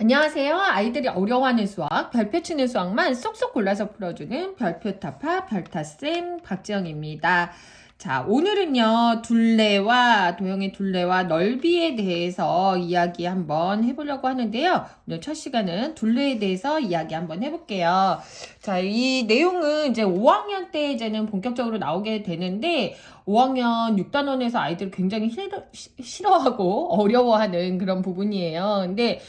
안녕하세요. 아이들이 어려워하는 수학, 별표 치는 수학만 쏙쏙 골라서 풀어주는 별표타파 별타쌤 박지영입니다. 자, 오늘은요, 도형의 둘레와 넓이에 대해서 이야기 한번 해보려고 하는데요. 오늘 첫 시간은 둘레에 대해서 이야기 한번 해볼게요. 자, 이 내용은 이제 5학년 때 이제는 본격적으로 나오게 되는데, 5학년 6단원에서 아이들이 굉장히 싫어하고 어려워하는 그런 부분이에요. 근데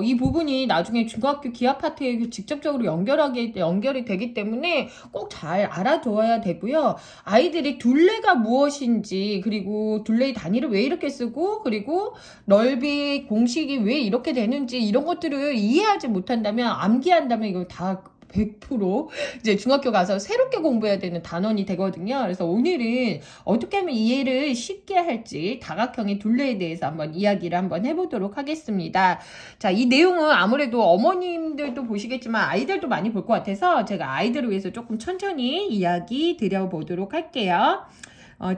이 부분이 나중에 중학교 기하 파트에 직접적으로 연결이 되기 때문에 꼭 잘 알아둬야 되고요. 아이들이 둘레가 무엇인지, 그리고 둘레의 단위를 왜 이렇게 쓰고, 그리고 넓이 공식이 왜 이렇게 되는지, 이런 것들을 이해하지 못한다면, 암기한다면 이거 다 100% 이제 중학교 가서 새롭게 공부해야 되는 단원이 되거든요. 그래서 오늘은 어떻게 하면 이해를 쉽게 할지 다각형의 둘레에 대해서 이야기를 해보도록 하겠습니다. 자, 이 내용은 아무래도 어머님들도 보시겠지만 아이들도 많이 볼 것 같아서 제가 아이들을 위해서 조금 천천히 이야기 드려보도록 할게요.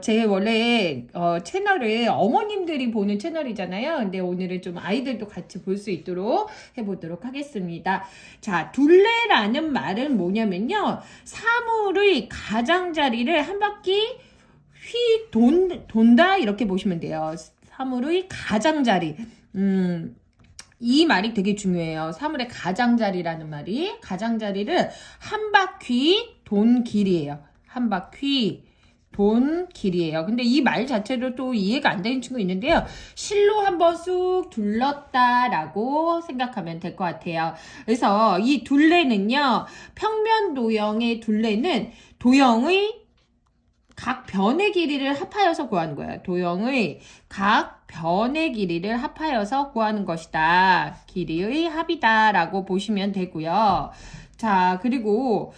제 원래 채널을 어머님들이 보는 채널이잖아요. 근데 오늘은 좀 아이들도 같이 볼 수 있도록 해보도록 하겠습니다. 자, 둘레라는 말은 뭐냐면요, 사물의 가장자리를 한 바퀴 돈다, 이렇게 보시면 돼요. 사물의 가장자리. 이 말이 되게 중요해요. 사물의 가장자리라는 말이, 가장자리를 한 바퀴 돈 길이에요. 한 바퀴 돈 길이에요. 근데 이 말 자체로 또 이해가 안 되는 친구 있는데요. 실로 한번 쑥 둘렀다라고 생각하면 될 것 같아요. 그래서 이 둘레는요, 평면 도형의 둘레는 도형의 각 변의 길이를 합하여서 구하는 거예요. 도형의 각 변의 길이를 합하여서 구하는 것이다. 길이의 합이다라고 보시면 되고요. 자, 그리고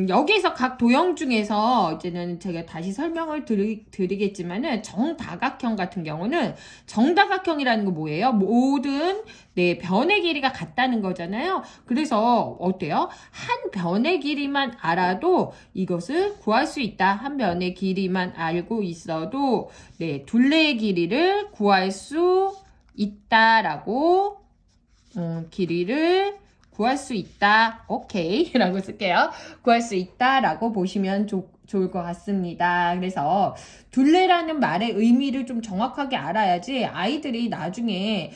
여기에서 각 도형 중에서 이제는 제가 다시 설명을 드리겠지만은 정다각형 같은 경우는, 정다각형이라는 거 뭐예요? 모든 변의 길이가 같다는 거잖아요. 그래서 어때요? 한 변의 길이만 알아도 이것을 구할 수 있다. 한 변의 길이만 알고 있어도 둘레의 길이를 구할 수 있다라고, 길이를 구할 수 있다. 오케이 라고 쓸게요. 구할 수 있다 라고 보시면 좋을 것 같습니다. 그래서 둘레라는 말의 의미를 좀 정확하게 알아야지 아이들이 나중에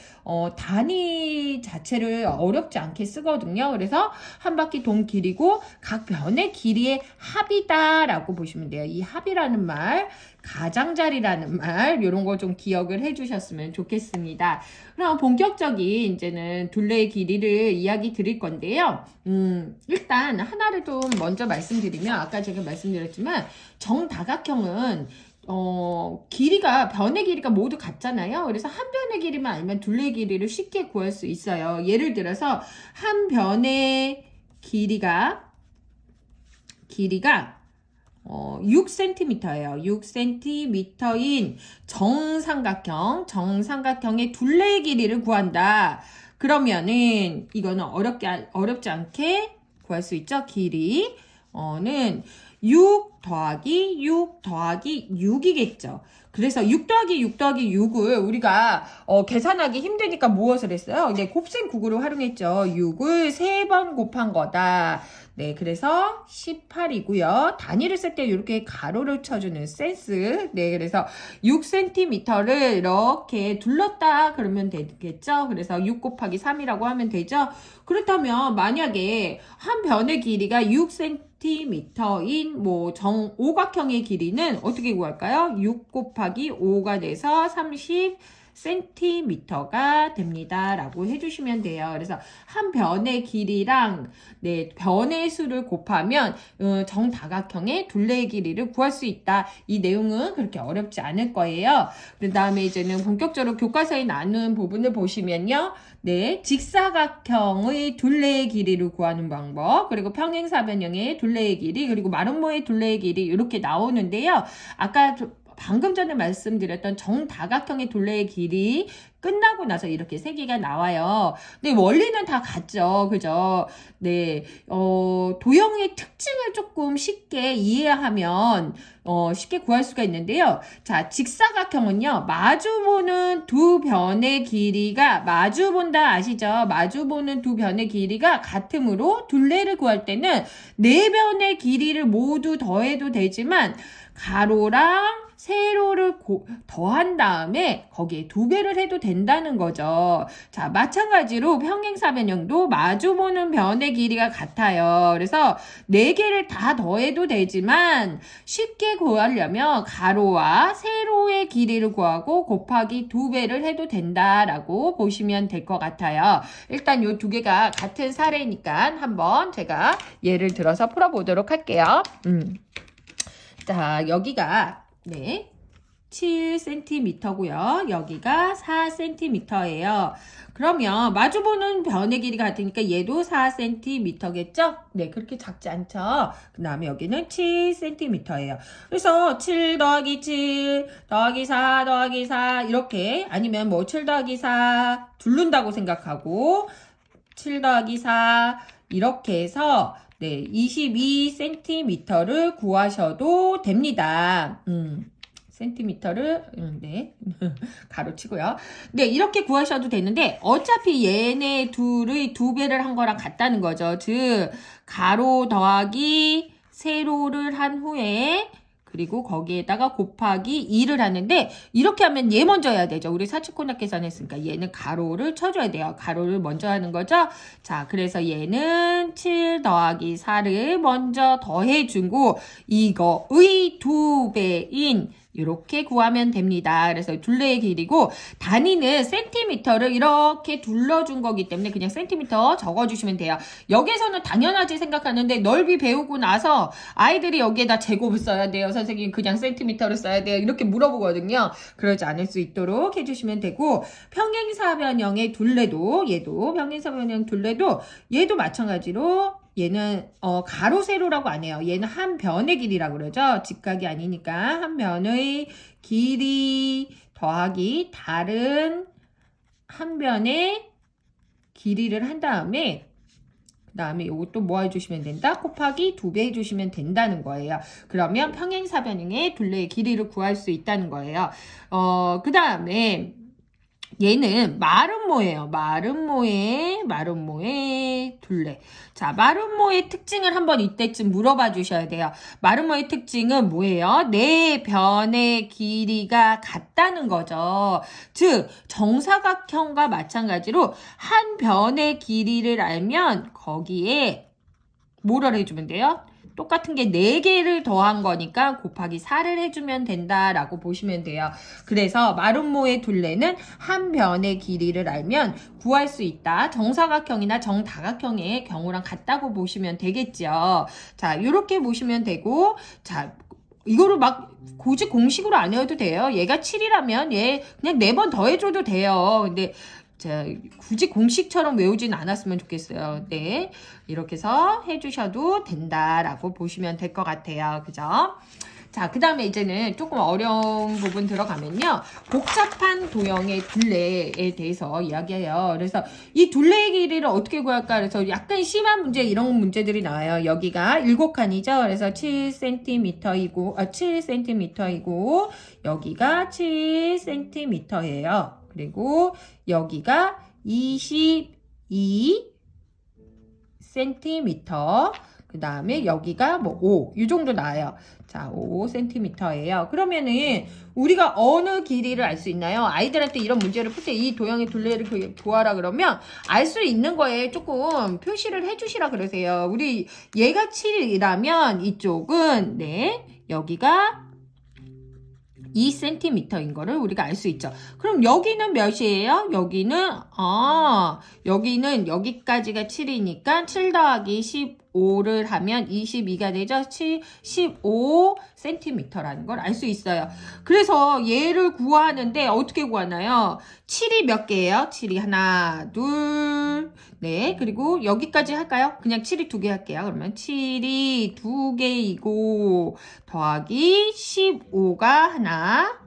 단위 자체를 어렵지 않게 쓰거든요. 그래서 한 바퀴 돈 길이고 각 변의 길이의 합이다 라고 보시면 돼요. 이 합이라는 말, 가장자리라는 말, 이런 거 좀 기억을 해주셨으면 좋겠습니다. 그럼 본격적인 이제는 둘레의 길이를 이야기 드릴 건데요. 일단 하나를 좀 먼저 말씀드리면, 아까 제가 말씀드렸지만 정다각형은 변의 길이가 모두 같잖아요. 그래서 한 변의 길이만 알면 둘레의 길이를 쉽게 구할 수 있어요. 예를 들어서 한 변의 길이가 6cm예요. 6cm인 정삼각형의 둘레의 길이를 구한다. 그러면은 이거는 어렵지 않게 구할 수 있죠. 길이는 6 더하기 6 더하기 6이겠죠. 그래서 6 더하기 6 더하기 6을 우리가 계산하기 힘드니까 무엇을 했어요? 이제 곱셈 구구를 활용했죠. 6을 3번 곱한 거다. 그래서 18이고요. 단위를 쓸 때 이렇게 가로를 쳐주는 센스. 그래서 6cm를 이렇게 둘렀다 그러면 되겠죠. 그래서 6 곱하기 3이라고 하면 되죠. 그렇다면 만약에 한 변의 길이가 6cm인 정오각형의 길이는 어떻게 구할까요? 6 곱하기 5가 돼서 30cm가 됩니다. 라고 해주시면 돼요. 그래서 한 변의 길이랑 변의 수를 곱하면 정다각형의 둘레의 길이를 구할 수 있다. 이 내용은 그렇게 어렵지 않을 거예요. 그 다음에 이제는 본격적으로 교과서에 나눈 부분을 보시면요. 직사각형의 둘레의 길이를 구하는 방법, 그리고 평행사변형의 둘레의 길이, 그리고 마름모의 둘레의 길이 이렇게 나오는데요. 아까 방금 전에 말씀드렸던 정다각형의 둘레의 길이 끝나고 나서 이렇게 세 개가 나와요. 근데 원리는 다 같죠. 그죠? 네, 도형의 특징을 조금 쉽게 이해하면, 쉽게 구할 수가 있는데요. 자, 직사각형은요, 마주보는 두 변의 길이가, 마주본다 아시죠? 마주보는 두 변의 길이가 같으므로 둘레를 구할 때는 네 변의 길이를 모두 더해도 되지만, 가로랑 세로를 더한 다음에 거기에 두 배를 해도 된다는 거죠. 자, 마찬가지로 평행사변형도 마주보는 변의 길이가 같아요. 그래서 네 개를 다 더해도 되지만 쉽게 구하려면 가로와 세로의 길이를 구하고 곱하기 두 배를 해도 된다라고 보시면 될 것 같아요. 일단 이 두 개가 같은 사례니까 한번 제가 예를 들어서 풀어보도록 할게요. 자, 여기가 네, 7cm고요. 여기가 4cm예요. 그러면 마주보는 변의 길이가 같으니까 얘도 4cm겠죠? 네, 그렇게 작지 않죠? 그 다음에 여기는 7cm예요. 그래서 7 더하기 7 더하기 4 더하기 4 이렇게 아니면 뭐 7 더하기 4 둘른다고 생각하고 7 더하기 4 이렇게 해서 네, 22cm를 구하셔도 됩니다. 센티미터를 네 가로치고요. 네, 이렇게 구하셔도 되는데 어차피 얘네 둘의 두 배를 한 거랑 같다는 거죠. 즉 가로 더하기 세로를 한 후에 그리고 거기에다가 곱하기 2를 하는데 이렇게 하면 얘 먼저 해야 되죠. 우리 사치코나 계산했으니까 얘는 가로를 쳐줘야 돼요. 가로를 먼저 하는 거죠. 자, 그래서 얘는 7 더하기 4를 먼저 더해주고 이거의 두 배인 이렇게 구하면 됩니다. 그래서 둘레의 길이고 단위는 센티미터를 이렇게 둘러준 거기 때문에 그냥 센티미터 적어주시면 돼요. 여기서는 당연하지 생각하는데 넓이 배우고 나서 아이들이 여기에다 제곱을 써야 돼요. 선생님 그냥 센티미터를 써야 돼요. 이렇게 물어보거든요. 그러지 않을 수 있도록 해주시면 되고 평행사변형의 둘레도 얘도 평행사변형 둘레도 얘도 마찬가지로 얘는 가로 세로라고 안 해요. 얘는 한 변의 길이라고 그러죠. 직각이 아니니까 한 변의 길이 더하기 다른 한 변의 길이를 한 다음에 그 다음에 이것도 뭐 해주시면 된다? 곱하기 2배 해주시면 된다는 거예요. 그러면 평행사변형의 둘레의 길이를 구할 수 있다는 거예요. 그 다음에 얘는 마름모예요. 마름모의 둘레. 자, 마름모의 특징을 한번 이때쯤 물어봐 주셔야 돼요. 마름모의 특징은 뭐예요? 네 변의 길이가 같다는 거죠. 즉, 정사각형과 마찬가지로 한 변의 길이를 알면 거기에 뭐를 해주면 돼요? 똑같은 게 4개를 더한 거니까 곱하기 4를 해주면 된다라고 보시면 돼요. 그래서 마름모의 둘레는 한 변의 길이를 알면 구할 수 있다. 정사각형이나 정다각형의 경우랑 같다고 보시면 되겠죠. 자, 이렇게 보시면 되고, 자, 이거를 막 굳이 공식으로 안 해도 돼요. 얘가 7이라면 얘 그냥 4번 더해줘도 돼요. 근데 자, 굳이 공식처럼 외우진 않았으면 좋겠어요. 네, 이렇게 해서 해주셔도 된다라고 보시면 될 것 같아요. 그죠? 자, 그 다음에 이제는 조금 어려운 부분 들어가면요. 복잡한 도형의 둘레에 대해서 이야기해요. 그래서 이 둘레의 길이를 어떻게 구할까? 그래서 약간 심한 문제, 이런 문제들이 나와요. 여기가 7칸이죠. 그래서 7cm이고, 여기가 7cm예요. 그리고 여기가 22cm. 그 다음에 여기가 뭐 5. 이 정도 나와요. 자, 5cm예요. 그러면은 우리가 어느 길이를 알 수 있나요? 아이들한테 이런 문제를 풀 때 이 도형의 둘레를 구하라 그러면 알 수 있는 거에 조금 표시를 해주시라 그러세요. 우리 얘가 7이라면 이쪽은 네, 여기가 2cm인 거를 우리가 알 수 있죠. 그럼 여기는 몇이에요? 여기는 여기까지가 7이니까 7 더하기 10 15를 하면 22가 되죠. 15cm라는 걸 알 수 있어요. 그래서 얘를 구하는데 어떻게 구하나요? 7이 몇 개예요? 7이 하나, 둘, 네. 그리고 여기까지 할까요? 그냥 7이 2개 할게요. 그러면 7이 2개이고 더하기 15가 하나.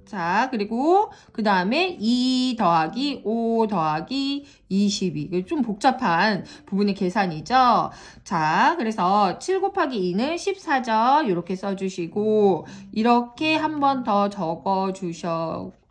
자, 그리고 그 다음에 2 더하기 5 더하기 22. 좀 복잡한 부분의 계산이죠. 자, 그래서 7 곱하기 2는 14죠. 이렇게 써주시고 이렇게 한 번 더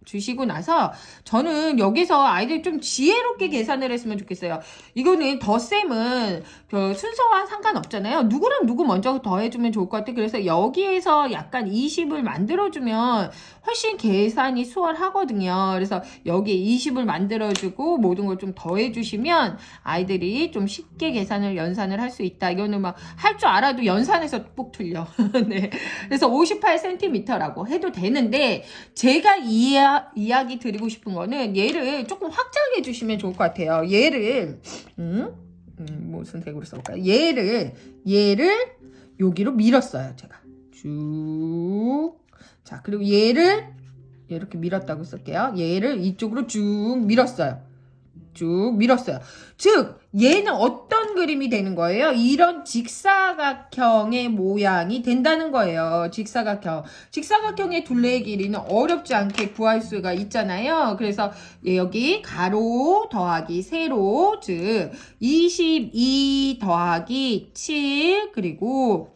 주시고 나서 저는 여기서 아이들 좀 지혜롭게 계산을 했으면 좋겠어요. 이거는 덧셈은 그 순서와 상관없잖아요. 누구랑 누구 먼저 더해주면 좋을 것 같아요. 그래서 여기에서 약간 20을 만들어주면 훨씬 계산이 수월하거든요. 그래서 여기에 20을 만들어주고 모든 걸 좀 더해주시면 아이들이 좀 쉽게 연산을 할 수 있다. 이거는 막 할 줄 알아도 연산에서 꼭 틀려. 네. 그래서 58cm라고 해도 되는데 제가 이야기 드리고 싶은 거는 얘를 조금 확장해 주시면 좋을 것 같아요. 얘를 무슨 색으로 써볼까요? 얘를 여기로 밀었어요. 제가 쭉. 자, 그리고 얘를 이렇게 밀었다고 쓸게요. 얘를 이쪽으로 쭉 밀었어요. 즉 얘는 어떤 그림이 되는 거예요? 이런 직사각형의 모양이 된다는 거예요. 직사각형의 둘레의 길이는 어렵지 않게 구할 수가 있잖아요. 그래서 여기 가로 더하기 세로, 즉 22 더하기 7 그리고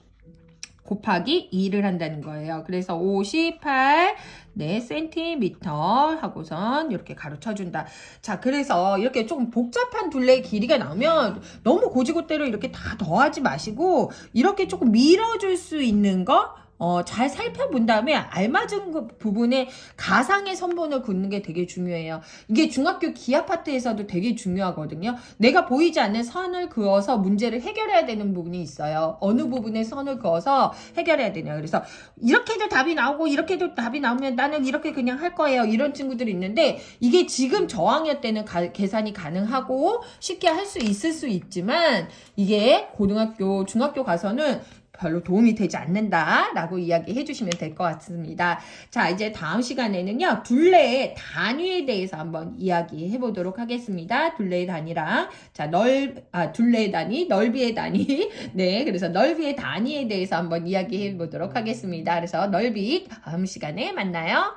곱하기 2를 한다는 거예요. 그래서 58 cm 하고선 이렇게 가로 쳐준다. 자, 그래서 이렇게 조금 복잡한 둘레의 길이가 나오면 너무 고지고대로 이렇게 다 더하지 마시고 이렇게 조금 밀어줄 수 있는 거 잘 살펴본 다음에 알맞은 그 부분에 가상의 선본을 긋는 게 되게 중요해요. 이게 중학교 기하 파트에서도 되게 중요하거든요. 내가 보이지 않는 선을 그어서 문제를 해결해야 되는 부분이 있어요. 어느 부분에 선을 그어서 해결해야 되냐. 그래서 이렇게도 답이 나오고 이렇게도 답이 나오면 나는 이렇게 그냥 할 거예요. 이런 친구들이 있는데 이게 지금 저학년 때는 계산이 가능하고 쉽게 할 수 있을 수 있지만 이게 고등학교, 중학교 가서는 별로 도움이 되지 않는다라고 이야기해 주시면 될 것 같습니다. 자, 이제 다음 시간에는요, 둘레의 단위에 대해서 한번 이야기해 보도록 하겠습니다. 둘레의 단위랑, 자, 둘레의 단위, 넓이의 단위. 네, 그래서 넓이의 단위에 대해서 한번 이야기해 보도록 하겠습니다. 그래서 넓이 다음 시간에 만나요.